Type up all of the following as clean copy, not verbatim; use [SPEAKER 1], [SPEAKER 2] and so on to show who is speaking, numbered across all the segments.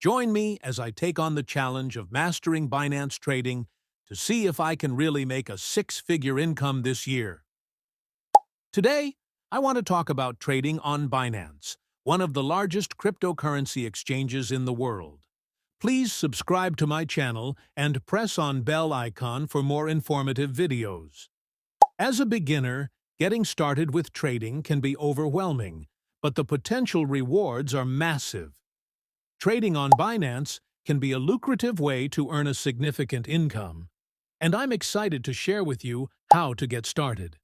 [SPEAKER 1] Join me as I take on the challenge of mastering Binance trading to see if I can really make a six-figure income this year. Today, I want to talk about trading on Binance, one of the largest cryptocurrency exchanges in the world. Please subscribe to my channel and press on bell icon for more informative videos. As a beginner, getting started with trading can be overwhelming, but the potential rewards are massive. Trading on Binance can be a lucrative way to earn a significant income, and I'm excited to share with you how to get started.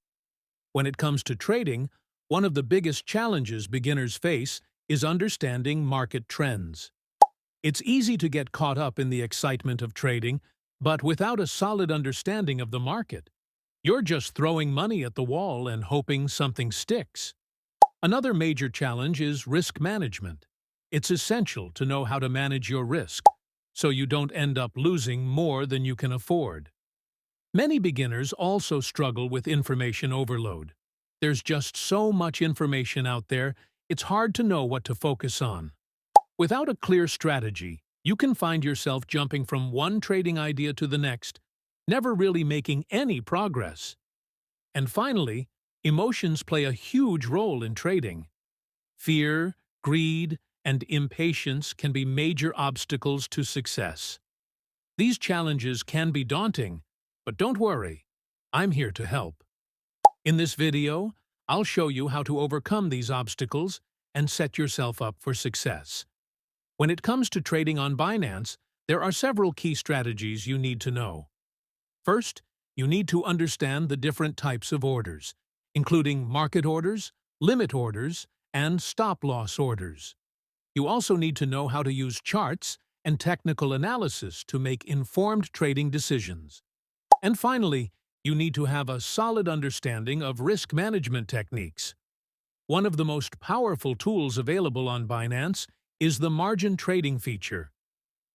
[SPEAKER 1] When it comes to trading, one of the biggest challenges beginners face is understanding market trends. It's easy to get caught up in the excitement of trading, but without a solid understanding of the market, you're just throwing money at the wall and hoping something sticks. Another major challenge is risk management. It's essential to know how to manage your risk, so you don't end up losing more than you can afford. Many beginners also struggle with information overload. There's just so much information out there, it's hard to know what to focus on. Without a clear strategy, you can find yourself jumping from one trading idea to the next, never really making any progress. And finally, emotions play a huge role in trading. Fear, greed, and impatience can be major obstacles to success. These challenges can be daunting, but don't worry, I'm here to help. In this video, I'll show you how to overcome these obstacles and set yourself up for success. When it comes to trading on Binance, there are several key strategies you need to know. First, you need to understand the different types of orders, including market orders, limit orders, and stop-loss orders. You also need to know how to use charts and technical analysis to make informed trading decisions. And finally, you need to have a solid understanding of risk management techniques. One of the most powerful tools available on Binance is the margin trading feature.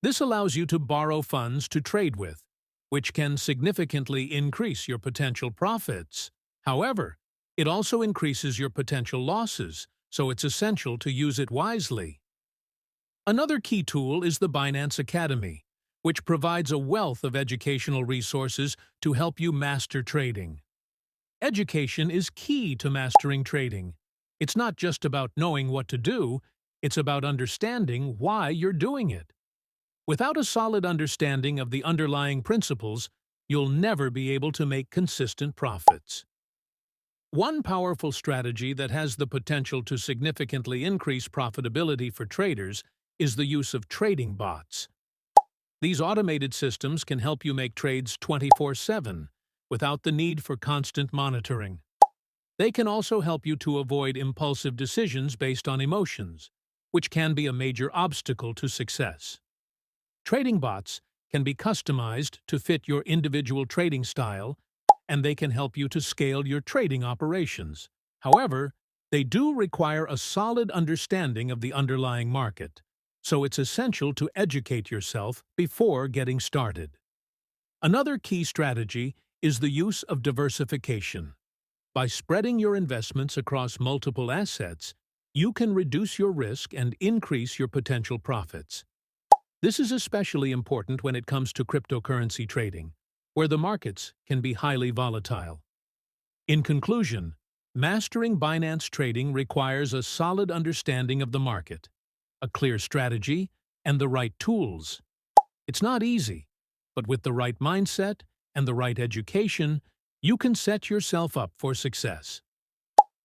[SPEAKER 1] This allows you to borrow funds to trade with, which can significantly increase your potential profits. However, it also increases your potential losses, so it's essential to use it wisely. Another key tool is the Binance Academy, which provides a wealth of educational resources to help you master trading. Education is key to mastering trading. It's not just about knowing what to do, it's about understanding why you're doing it. Without a solid understanding of the underlying principles, you'll never be able to make consistent profits. One powerful strategy that has the potential to significantly increase profitability for traders is the use of trading bots. These automated systems can help you make trades 24/7 without the need for constant monitoring. They can also help you to avoid impulsive decisions based on emotions, which can be a major obstacle to success. Trading bots can be customized to fit your individual trading style, and they can help you to scale your trading operations. However, they do require a solid understanding of the underlying market, so it's essential to educate yourself before getting started. Another key strategy is the use of diversification. By spreading your investments across multiple assets, you can reduce your risk and increase your potential profits. This is especially important when it comes to cryptocurrency trading, where the markets can be highly volatile. In conclusion, mastering Binance trading requires a solid understanding of the market, a clear strategy, and the right tools. It's not easy, but with the right mindset and the right education, you can set yourself up for success.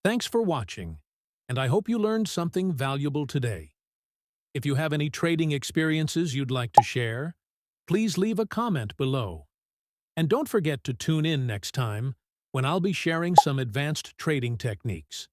[SPEAKER 1] Thanks for watching, and I hope you learned something valuable today. If you have any trading experiences you'd like to share, please leave a comment below. And don't forget to tune in next time when I'll be sharing some advanced trading techniques.